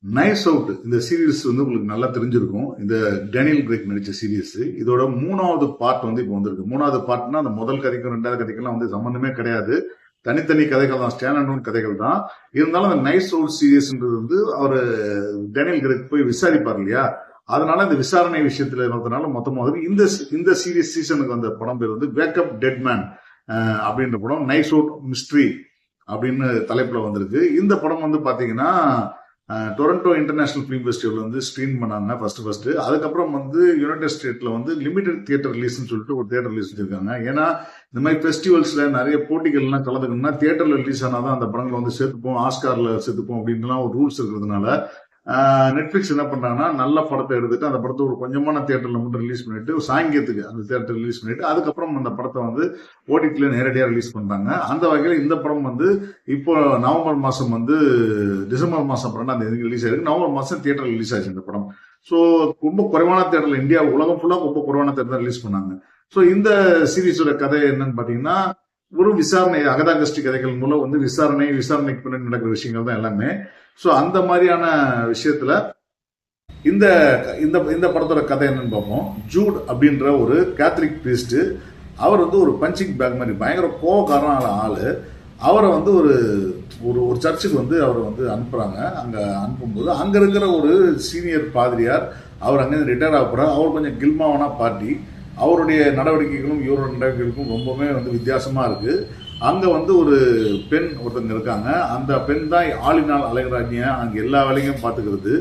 Nice out இந்த series வந்து உங்களுக்கு நல்லா தெரிஞ்சிருக்கும். இந்த டேனியல் கிரெக் நடிச்ச சீரீஸ். இதோட 3வது பார்ட் வந்து இப்போ வந்திருக்கு. 3வது பார்ட்னா அந்த முதல் கதைக்கும் 2வது கதைக்கெல்லாம் வந்து சம்பந்தமே கிடையாது. தனித்தனி கதைகள் தான், ஸ்டாண்ட் அலோன் கதைகள் தான். இருந்தாலும் அந்த நைஸ் அவுட் சீரீஸ்ன்றது வந்து அவர் டேனியல் கிரெக் போய் விசாரிப்பார் இல்லையா, அதனால இந்த விசாரணை விஷயத்துல இருந்ததுனால மொத்தமாக இந்த சீரீஸ் சீசனுக்கு வந்த படம் பேர் வந்து வேக்கப் டெட் மேன் அப்படின்ற படம். நைஸ் அவுட் மிஸ்ட்ரி அப்படின்னு தலைப்புல வந்திருக்கு. இந்த படம் வந்து பாத்தீங்கன்னா டொரண்டோ இன்டர்நேஷனல் ஃபிலிம் ஃபெஸ்டிவல் வந்து ஸ்க்ரீன் பண்ணாங்க ஃபர்ஸ்ட். அதுக்கப்புறம் வந்து யுனைடெட் ஸ்டேட்ல வந்து லிமிடெட் தியேட்டர் ரிலீஸ்னு சொல்லிட்டு ஒரு தியேட்டர் ரிலீஸ் வச்சிருக்காங்க. ஏன்னா இந்த மாதிரி ஃபெஸ்டிவல்ஸ்ல நிறைய போட்டிகள்லாம் கலந்துக்கணும்னா தியேட்டர்ல ரிலீஸ் ஆனாதான் அந்த படங்களை வந்து சேர்த்துப்போம், ஆஸ்கார்ல சேர்த்துப்போம் அப்படின்லாம் ஒரு ரூல்ஸ் இருக்கிறதுனால நெட்ஃபிளிக்ஸ் என்ன பண்றாங்கன்னா நல்ல படத்தை எடுத்துட்டு அந்த படத்தை ஒரு கொஞ்சமான தியேட்டர்ல மட்டும் ரிலீஸ் பண்ணிட்டு சாயங்காலத்துக்கு அந்த தியேட்டர் ரிலீஸ் பண்ணிட்டு அதுக்கப்புறம் அந்த படத்தை வந்து ஓடிடில நேரடியாக ரிலீஸ் பண்றாங்க. அந்த வகையில் இந்த படம் வந்து இப்போ நவம்பர் மாசம் வந்து டிசம்பர் மாசம் 2 ரிலீஸ் ஆயிருக்கு. நவம்பர் மாசம் தியேட்டர் ரிலீஸ் ஆச்சு இந்த படம். ஸோ ரொம்ப குறைவான தேட்டர்ல இந்தியா உலகம் ஃபுல்லா ரொம்ப குறைவான தேட்டர் ரிலீஸ் பண்ணாங்க. ஸோ இந்த சீரீஸோட கதை என்னன்னு பாத்தீங்கன்னா ஒரு விசாரணை, அகதா கிறிஸ்டி கதைகள் மூலம் வந்து விசாரணைக்கு பின்னாடி நடக்கிற விஷயங்கள் தான் எல்லாமே. ஸோ அந்த மாதிரியான விஷயத்துல இந்த இந்த படத்தோட கதை என்னன்னு பார்ப்போம். ஜூட் அப்படின்ற ஒரு கேத்தலிக் பிரீஸ்ட், அவர் வந்து ஒரு பஞ்சிங் பேக் மாதிரி பயங்கர கோவக்காரனான ஆளு. அவரை வந்து ஒரு ஒரு சர்ச்சுக்கு வந்து அவரை வந்து அனுப்புறாங்க. அங்க அனுப்பும்போது அங்க இருக்கிற ஒரு சீனியர் பாதிரியார் அவர் அங்கேருந்து ரிட்டையர் ஆக போறார். அவர் கொஞ்சம் கில்மாவான பார்ட்டி. அவருடைய நடவடிக்கைகளும் இவரோட நடவடிக்கைகளுக்கும் ரொம்பவே வந்து வித்தியாசமா இருக்கு. அங்க வந்து ஒரு பெண் ஒருத்தங்க இருக்காங்க. அந்த பெண் தான் ஆளினால் அழகராஜியா அங்க எல்லா வேலையும் பாத்துக்கிறது.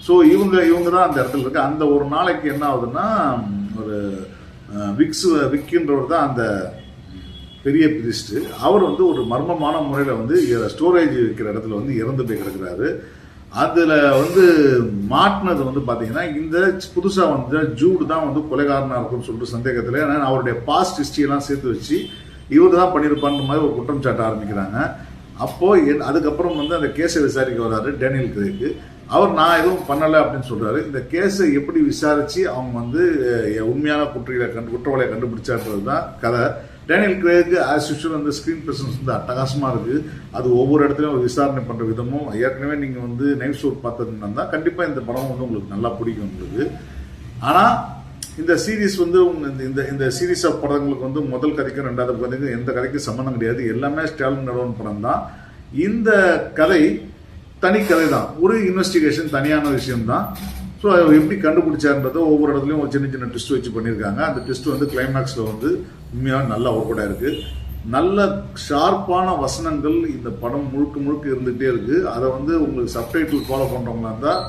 ஸோ இவங்க தான் அந்த இடத்துல இருக்கு. அந்த ஒரு நாளைக்கு என்ன ஆகுதுன்னா ஒரு விக்கின்றவர் தான் அந்த பெரிய பிரிஸ்ட். அவர் வந்து ஒரு மர்மமான முறையில வந்து ஸ்டோரேஜ் வைக்கிற இடத்துல வந்து இறந்து போய் கிடக்குறாரு. அதுல வந்து மாட்டினது வந்து பாத்தீங்கன்னா இந்த புதுசா வந்து ஜூட் தான் வந்து கொலைகாரனா இருக்கும்னு சொல்லிட்டு சந்தேகத்துல அவருடைய பாஸ்ட் ஹிஸ்டரி எல்லாம் சேர்த்து வச்சு இவர் தான் பண்ணியிருப்பான்ற மாதிரி ஒரு குற்றம் சாட்ட ஆரம்பிக்கிறாங்க. அப்போ அதுக்கப்புறம் வந்து அந்த கேஸை விசாரிக்க வர்றாரு டேனியல் கிரெக். அவர் நான் எதுவும் பண்ணலை அப்படின்னு சொல்றாரு. இந்த கேஸை எப்படி விசாரிச்சு அவங்க வந்து உண்மையான குற்றவாளியை கண்டுபிடிச்சான்றது தான் கதை. டேனியல் கிரெக் ஆஸ் யூஷுவல் அந்த ஸ்கிரீன் பிரசன்ஸ் வந்து அட்டகாசமா இருக்கு. அது ஒவ்வொரு இடத்துலையும் ஒரு விசாரணை பண்ற விதமும், ஏற்கனவே நீங்க வந்து நைஸ் அவுட் பார்த்ததுன்னா கண்டிப்பா இந்த படம் வந்து உங்களுக்கு நல்லா பிடிக்கும் உங்களுக்கு. ஆனா இந்த சீரீஸ் வந்து இந்த சீரீஸ் ஆஃப் படங்களுக்கு வந்து முதல் கதைக்கும் 2வது கதைக்கும் எந்த கதைக்கும் சம்பந்தம் கிடையாது. எல்லாமே ஸ்டாலின் நடுவன் படம் தான். இந்த கதை தனி கதை தான், ஒரு இன்வெஸ்டிகேஷன், தனியான விஷயம் தான். ஸோ எப்படி கண்டுபிடிச்சான்றதை ஒவ்வொரு இடத்துலையும் ஒரு சின்ன சின்ன ட்விஸ்ட் வச்சு பண்ணியிருக்காங்க. அந்த ட்விஸ்ட் வந்து கிளைமேக்ஸில் வந்து உண்மையாக நல்லா ஒர்க் அவுட் ஆயிருக்கு. நல்ல ஷார்ப்பான வசனங்கள் இந்த படம் முழுக்க இருந்துகிட்டே இருக்கு. அதை வந்து உங்களுக்கு சப்டைட்டில் ஃபாலோ பண்ணுறவங்களா இருந்தால்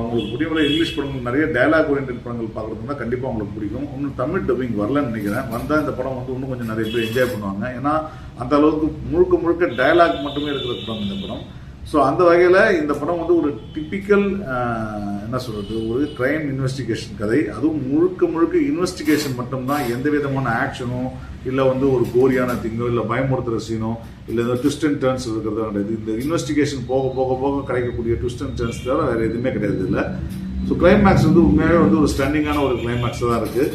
உங்களுக்கு புரியும். இங்கிலீஷ் படங்கள் நிறைய டயலாக் ஓரியன்டட் படங்கள் பார்க்குறதுனா கண்டிப்பாக உங்களுக்கு பிடிக்கும். இன்னும் தமிழ் டப்பிங் வரலன்னு நினைக்கிறேன். வந்தால் இந்த படம் வந்து இன்னும் கொஞ்சம் நிறைய பேர் என்ஜாய் பண்ணுவாங்க. ஏன்னா அந்த அளவுக்கு முழுக்க டயலாக் மட்டுமே இருக்கிற படம் இந்த படம். ஸோ அந்த வகையில் இந்த படம் வந்து ஒரு டிப்பிக்கல் என்ன சொல்றது, ஒரு கிரைம் இன்வெஸ்டிகேஷன் கதை. அதுவும் முழுக்க இன்வெஸ்டிகேஷன் மட்டும்தான். எந்த விதமான ஆக்ஷனோ இல்லை வந்து ஒரு கோரியான திங்கோ இல்லை பயமுறுத்துற சீனோ இல்லை இந்த ட்விஸ்ட் அண்ட் டர்ன்ஸ் இருக்கிறது கிடையாது. இந்த இன்வெஸ்டிகேஷன் போக கிடைக்கக்கூடிய ட்விஸ்ட் அண்ட் டர்ன்ஸ் தவிர வேறு எதுவுமே கிடையாது இல்லை. ஸோ கிளைமேக்ஸ் வந்து உண்மையாகவே வந்து ஒரு ஸ்டன்னிங்கான ஒரு கிளைமேக்ஸ் தான் இருக்கு.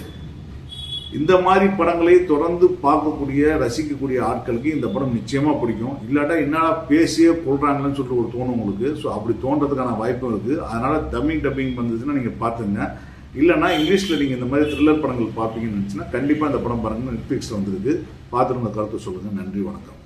இந்த மாதிரி படங்களை தொடர்ந்து பார்க்கக்கூடிய ரசிக்கக்கூடிய ஆட்களுக்கு இந்த படம் நிச்சயமா பிடிக்கும். இல்லாட்டா என்னடா பேசியே கொள்றாங்கன்னு சொல்லிட்டு ஒரு தோணும் உங்களுக்கு. ஸோ அப்படி தோன்றதுக்கான வாய்ப்பும் இருக்கு. அதனால டப்பிங் வந்ததுன்னா நீங்க பாத்துங்க. இல்லைன்னா இங்கிலீஷ்ல நீங்க இந்த மாதிரி த்ரில்லர் படங்கள் பார்ப்பீங்கன்னு நினைச்சுன்னா கண்டிப்பா இந்த படம் பாருங்க. நெட்ஃபிளிக்ஸ்ல வந்திருக்கு. பார்த்துட்டு உங்க கருத்து சொல்லுங்க. நன்றி, வணக்கம்.